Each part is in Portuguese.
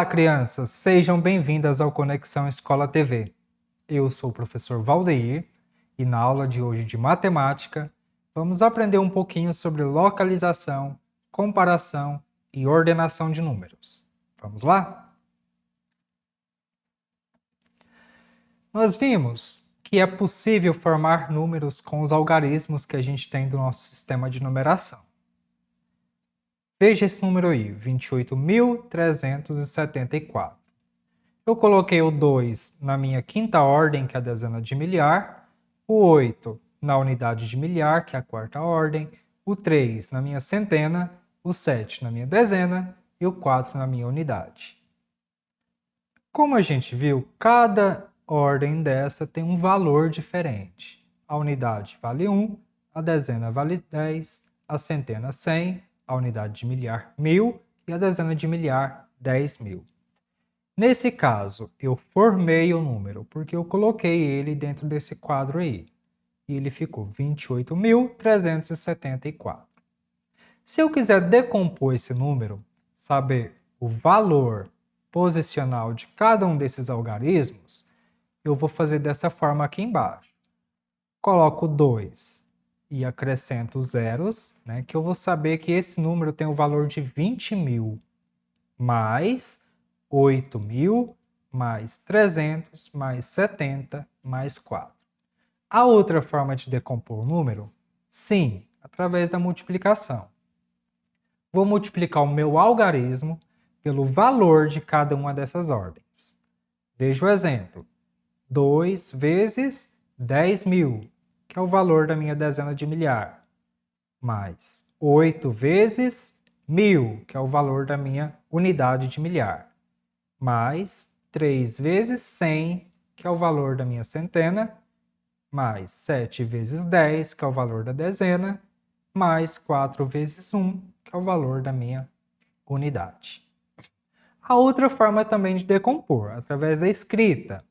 Olá, crianças! Sejam bem-vindas ao Conexão Escola TV. Eu sou o professor Valdeir e na aula de hoje de matemática vamos aprender um pouquinho sobre localização, comparação e ordenação de números. Vamos lá? Nós vimos que é possível formar números com os algarismos que a gente tem do nosso sistema de numeração. Veja esse número aí, 28.374. Eu coloquei o 2 na minha quinta ordem, que é a dezena de milhar, o 8 na unidade de milhar, que é a quarta ordem, o 3 na minha centena, o 7 na minha dezena e o 4 na minha unidade. Como a gente viu, cada ordem dessa tem um valor diferente. A unidade vale 1, a dezena vale 10, a centena 100, a unidade de milhar 1000 e a dezena de milhar 10.000. Nesse caso, eu formei o número, porque eu coloquei ele dentro desse quadro aí. E ele ficou 28.374. Se eu quiser decompor esse número, saber o valor posicional de cada um desses algarismos, eu vou fazer dessa forma aqui embaixo. Coloco 2 e acrescento zeros, que eu vou saber que esse número tem o valor de 20.000 mais 8.000 mais 300 mais 70 mais 4. A outra forma de decompor o número? Sim, através da multiplicação. Vou multiplicar o meu algarismo pelo valor de cada uma dessas ordens. Veja o exemplo. 2 vezes 10.000, que é o valor da minha dezena de milhar, mais 8 vezes 1.000, que é o valor da minha unidade de milhar, mais 3 vezes 100, que é o valor da minha centena, mais 7 vezes 10, que é o valor da dezena, mais 4 vezes 1, que é o valor da minha unidade. A outra forma também de decompor, através da escrita.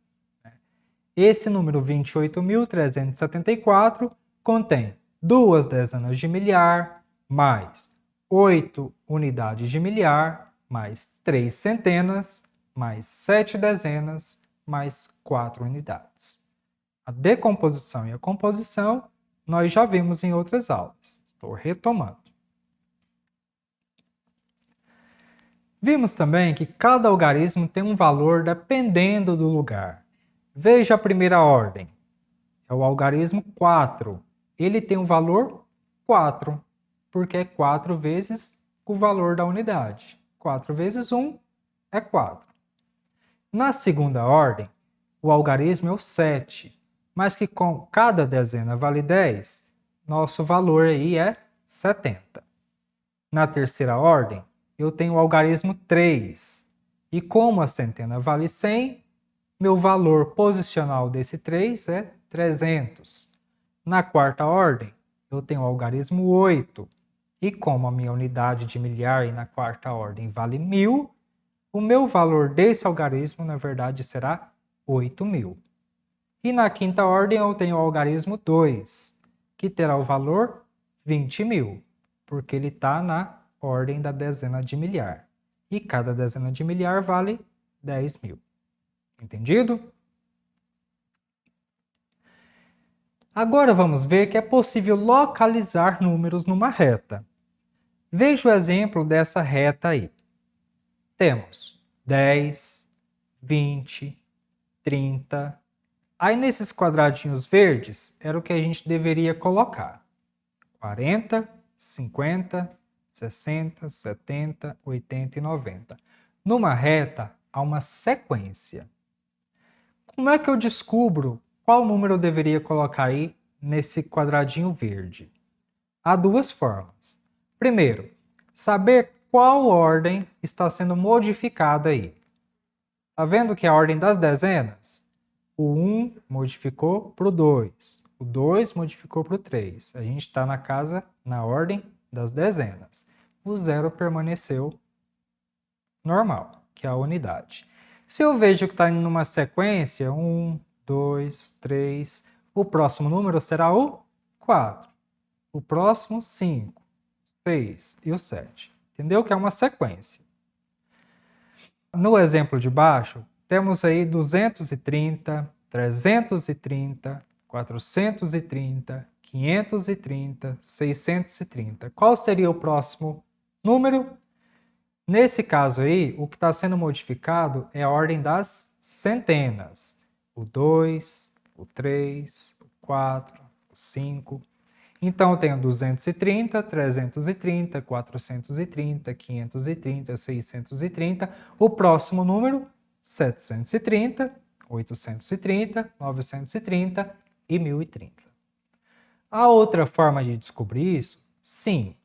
Esse número 28.374 contém 2 dezenas de milhar, mais 8 unidades de milhar, mais 3 centenas, mais 7 dezenas, mais 4 unidades. A decomposição e a composição nós já vimos em outras aulas. Estou retomando. Vimos também que cada algarismo tem um valor dependendo do lugar. Veja a primeira ordem. É o algarismo 4. Ele tem um valor 4, porque é 4 vezes o valor da unidade. 4 vezes 1 é 4. Na segunda ordem, o algarismo é o 7, mas que com cada dezena vale 10, nosso valor aí é 70. Na terceira ordem, eu tenho o algarismo 3, e como a centena vale 100, meu valor posicional desse 3 é 300. Na quarta ordem, eu tenho o algarismo 8, e como a minha unidade de milhar na quarta ordem vale 1.000, o meu valor desse algarismo, na verdade, será 8.000. E na quinta ordem eu tenho o algarismo 2, que terá o valor 20.000, porque ele está na ordem da dezena de milhar. E cada dezena de milhar vale 10.000. Entendido? Agora vamos ver que é possível localizar números numa reta. Veja o exemplo dessa reta aí. Temos 10, 20, 30. Aí nesses quadradinhos verdes era o que a gente deveria colocar. 40, 50, 60, 70, 80 e 90. Numa reta há uma sequência. Como é que eu descubro qual número eu deveria colocar aí nesse quadradinho verde? Há duas formas. Primeiro, saber qual ordem está sendo modificada aí. Está vendo que é a ordem das dezenas? O 1 modificou para o 2. O 2 modificou para o 3. A gente está na ordem das dezenas. O 0 permaneceu normal, que é a unidade. Se eu vejo que está indo numa sequência, 1, 2, 3, o próximo número será o 4. O próximo, 5, 6 e o 7. Entendeu que é uma sequência. No exemplo de baixo, temos aí 230, 330, 430, 530, 630. Qual seria o próximo número? Nesse caso aí, o que está sendo modificado é a ordem das centenas. O 2, o 3, o 4, o 5. Então, eu tenho 230, 330, 430, 530, 630. O próximo número, 730, 830, 930 e 1030. A outra forma de descobrir isso? Sim.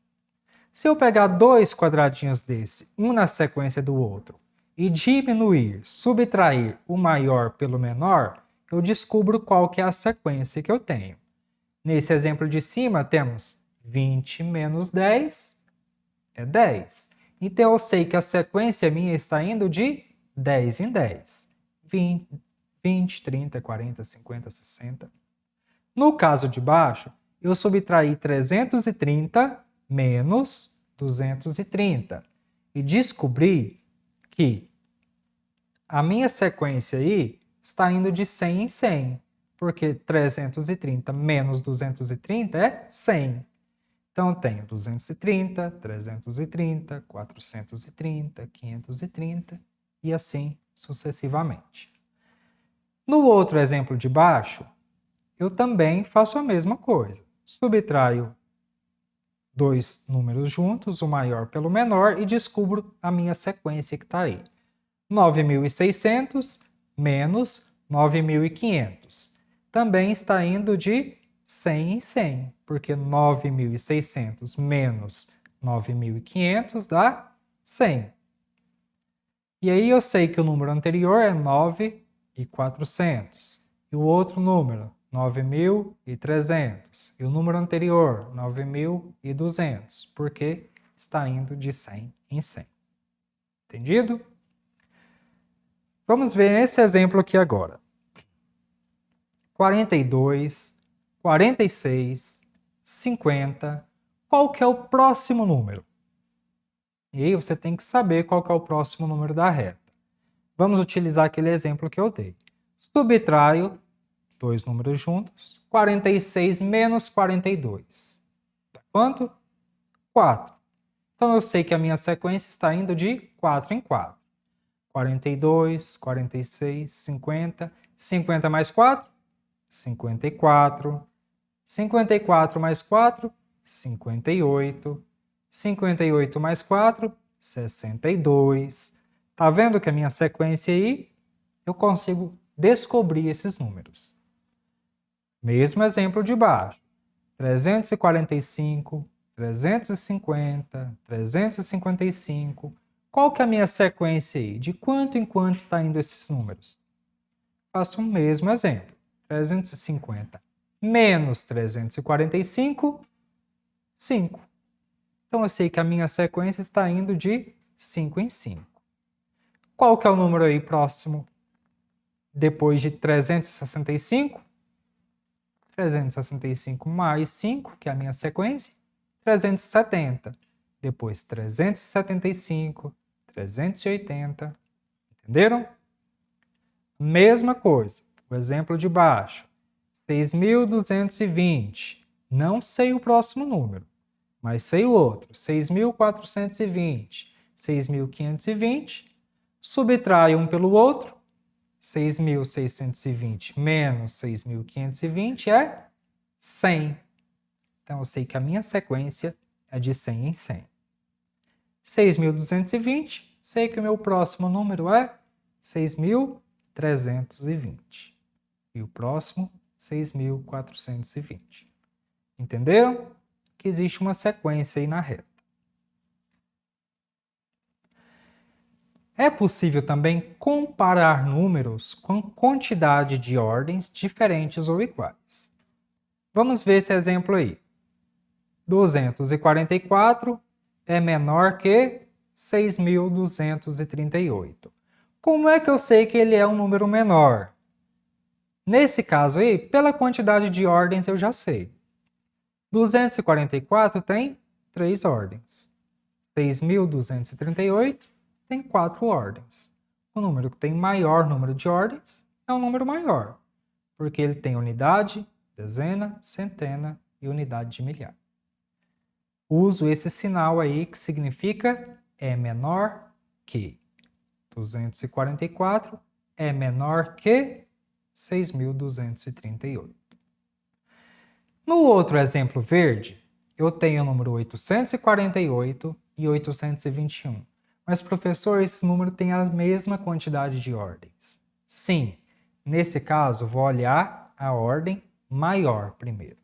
Se eu pegar dois quadradinhos desse, um na sequência do outro, e diminuir, subtrair o maior pelo menor, eu descubro qual que é a sequência que eu tenho. Nesse exemplo de cima, temos 20 menos 10 é 10. Então, eu sei que a sequência minha está indo de 10 em 10. 20, 30, 40, 50, 60. No caso de baixo, eu subtraí 330 menos 230 e descobri que a minha sequência aí está indo de 100 em 100, porque 330 menos 230 é 100. Então, eu tenho 230, 330, 430, 530 e assim sucessivamente. No outro exemplo de baixo, eu também faço a mesma coisa. Subtraio dois números juntos, o maior pelo menor, e descubro a minha sequência que está aí. 9.600 menos 9.500. Também está indo de 100 em 100, porque 9.600 menos 9.500 dá 100. E aí eu sei que o número anterior é 9.400. E o outro número, 9.300. E o número anterior, 9.200, porque está indo de 100 em 100. Entendido? Vamos ver esse exemplo aqui agora. 42, 46, 50. Qual que é o próximo número? E aí você tem que saber qual que é o próximo número da reta. Vamos utilizar aquele exemplo que eu dei. Subtraio dois números juntos. 46 menos 42. Dá quanto? 4. Então eu sei que a minha sequência está indo de 4 em 4. 42, 46, 50. 50 mais 4? 54. 54 mais 4? 58. 58 mais 4? 62. Tá vendo que a minha sequência aí, eu consigo descobrir esses números. Mesmo exemplo de baixo. 345, 350, 355. Qual que é a minha sequência aí? De quanto em quanto está indo esses números? Faço o mesmo exemplo. 350 menos 345, 5. Então, eu sei que a minha sequência está indo de 5 em 5. Qual que é o número aí próximo depois de 365? 365 mais 5, que é a minha sequência, 370. Depois 375, 380. Entenderam? Mesma coisa. O exemplo de baixo. 6.220. Não sei o próximo número, mas sei o outro. 6.420, 6.520. Subtrai um pelo outro. 6.620 menos 6.520 é 100. Então, eu sei que a minha sequência é de 100 em 100. 6.220, sei que o meu próximo número é 6.320. E o próximo, 6.420. Entenderam? Que existe uma sequência aí na reta. É possível também comparar números com quantidade de ordens diferentes ou iguais. Vamos ver esse exemplo aí. 244 é menor que 6.238. Como é que eu sei que ele é um número menor? Nesse caso aí, pela quantidade de ordens eu já sei. 244 tem 3 ordens. 6.238 tem 4 ordens. O número que tem maior número de ordens é um número maior, porque ele tem unidade, dezena, centena e unidade de milhar. Uso esse sinal aí que significa é menor que. 244 é menor que 6.238. No outro exemplo verde, eu tenho o número 848 e 821. Mas, professor, esse número tem a mesma quantidade de ordens. Sim, nesse caso, vou olhar a ordem maior primeiro,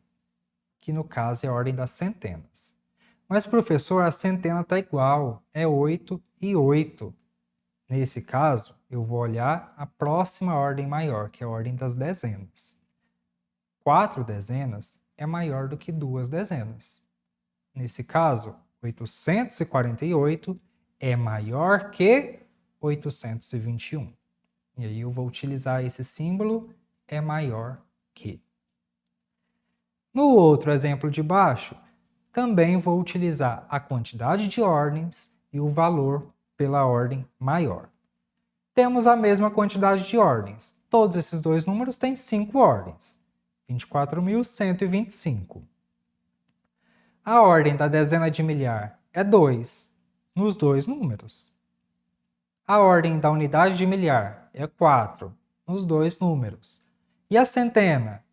que no caso é a ordem das centenas. Mas, professor, a centena está igual, é 8 e 8. Nesse caso, eu vou olhar a próxima ordem maior, que é a ordem das dezenas. 4 dezenas é maior do que 2 dezenas. Nesse caso, 848 é maior que 821. E aí eu vou utilizar esse símbolo, é maior que. No outro exemplo de baixo, também vou utilizar a quantidade de ordens e o valor pela ordem maior. Temos a mesma quantidade de ordens. Todos esses dois números têm 5 ordens. 24.125. A ordem da dezena de milhar é 2, nos dois números. A ordem da unidade de milhar é 4, nos dois números. E a centena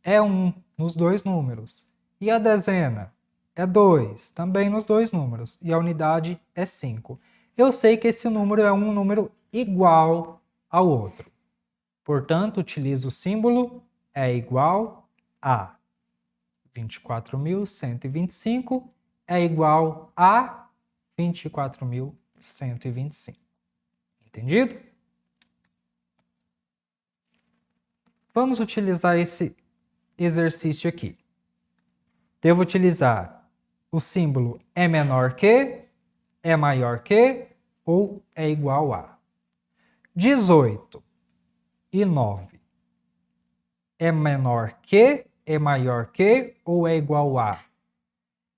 é 1, nos dois números. E a dezena é 2, também nos dois números. E a unidade é 5. Eu sei que esse número é um número igual ao outro. Portanto, utilizo o símbolo é igual a. 24.125 é igual a 24.125. Entendido? Vamos utilizar esse exercício aqui. Devo utilizar o símbolo é menor que, é maior que ou é igual a. 18 e 9 é menor que, é maior que ou é igual a?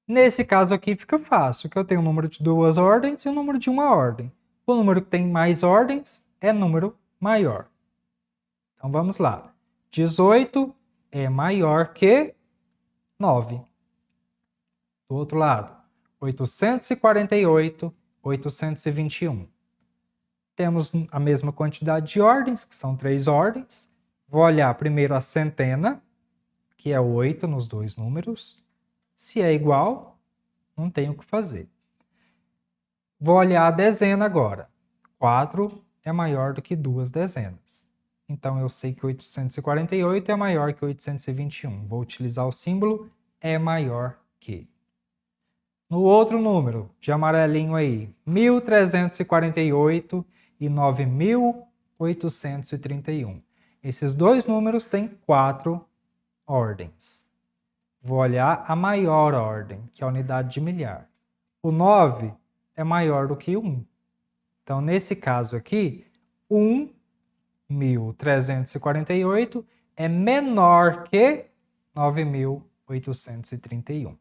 Nesse caso aqui fica fácil, que eu tenho um número de 2 ordens e um número de 1 ordem. O número que tem mais ordens é número maior. Então vamos lá. 18 é maior que 9. Do outro lado, 848, 821. Temos a mesma quantidade de ordens, que são 3 ordens. Vou olhar primeiro a centena, que é 8 nos dois números. Se é igual, não tenho o que fazer. Vou olhar a dezena agora. 4 é maior do que 2 dezenas. Então, eu sei que 848 é maior que 821. Vou utilizar o símbolo é maior que. No outro número, de amarelinho aí, 1.348 e 9.831. Esses dois números têm 4 ordens. Vou olhar a maior ordem, que é a unidade de milhar. O 9 é maior do que 1. Então, nesse caso aqui, 1.348 é menor que 9.831.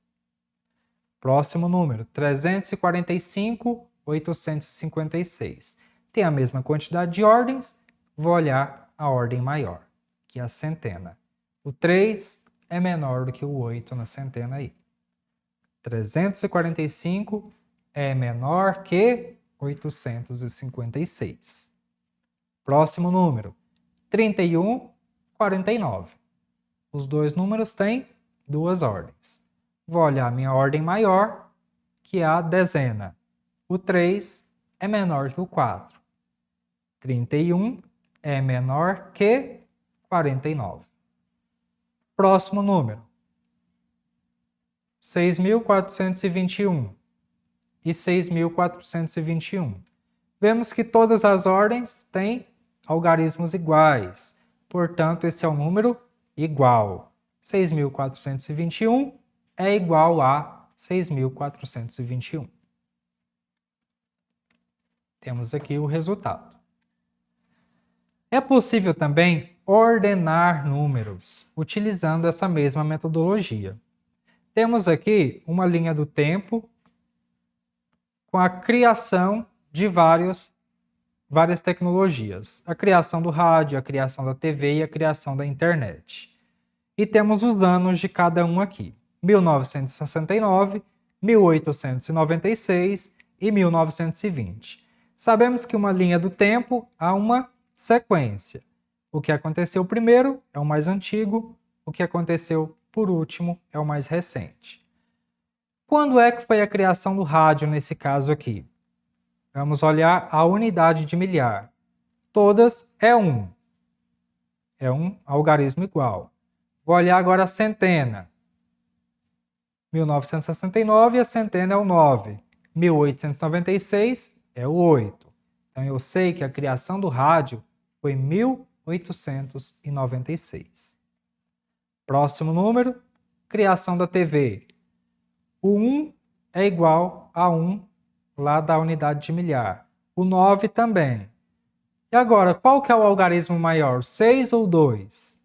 Próximo número, 345, 856. Tem a mesma quantidade de ordens, vou olhar a ordem maior, que é a centena. O 3 é menor do que o 8 na centena aí. 345 é menor que 856. Próximo número, 31, 49. Os dois números têm 2 ordens. Vou olhar a minha ordem maior, que é a dezena. O 3 é menor que o 4. 31 é menor que 49. Próximo número. 6.421 e 6.421. Vemos que todas as ordens têm algarismos iguais. Portanto, esse é o número igual. 6.421 é igual a 6.421. Temos aqui o resultado. É possível também ordenar números, utilizando essa mesma metodologia. Temos aqui uma linha do tempo com a criação de vários várias tecnologias. A criação do rádio, a criação da TV e a criação da internet. E temos os anos de cada um aqui. 1969, 1896 e 1920. Sabemos que uma linha do tempo há uma sequência. O que aconteceu primeiro é o mais antigo, o que aconteceu por último é o mais recente. Quando é que foi a criação do rádio nesse caso aqui? Vamos olhar a unidade de milhar. Todas é 1. É um algarismo igual. Vou olhar agora a centena. 1969 e a centena é o 9. 1896 é o 8. Então eu sei que a criação do rádio foi em 1896. Próximo número, criação da TV. O 1 é igual a 1 lá da unidade de milhar. O 9 também. E agora, qual que é o algarismo maior, 6 ou 2?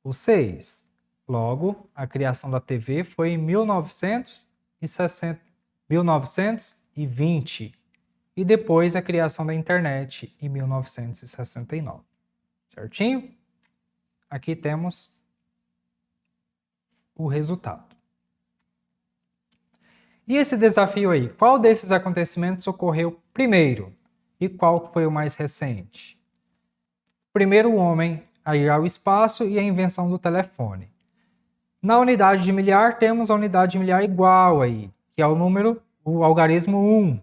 O 6. Logo, a criação da TV foi em 1920 e depois a criação da internet em 1969. Certinho? Aqui temos o resultado. E esse desafio aí, qual desses acontecimentos ocorreu primeiro e qual foi o mais recente? Primeiro o homem a ir ao espaço e a invenção do telefone. Na unidade de milhar, temos a unidade de milhar igual aí, que é o número, o algarismo 1.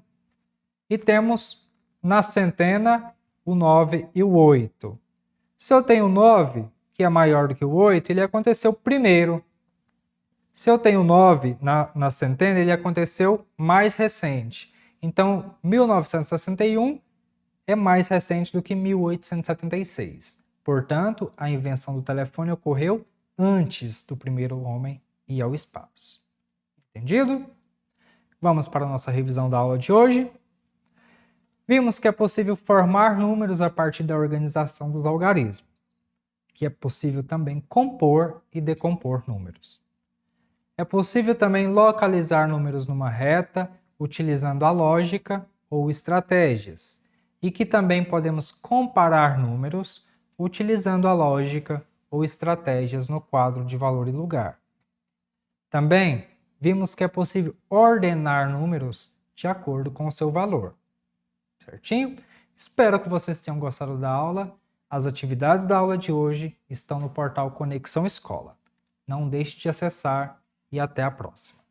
E temos na centena o 9 e o 8. Se eu tenho o 9, que é maior do que o 8, ele aconteceu primeiro. Se eu tenho 9 na centena, ele aconteceu mais recente. Então, 1961 é mais recente do que 1876. Portanto, a invenção do telefone ocorreu antes do primeiro homem ir ao espaço. Entendido? Vamos para a nossa revisão da aula de hoje. Vimos que é possível formar números a partir da organização dos algarismos, que é possível também compor e decompor números. É possível também localizar números numa reta utilizando a lógica ou estratégias, e que também podemos comparar números utilizando a lógica ou estratégias no quadro de valor e lugar. Também vimos que é possível ordenar números de acordo com o seu valor. Certinho? Espero que vocês tenham gostado da aula. As atividades da aula de hoje estão no portal Conexão Escola. Não deixe de acessar e até a próxima.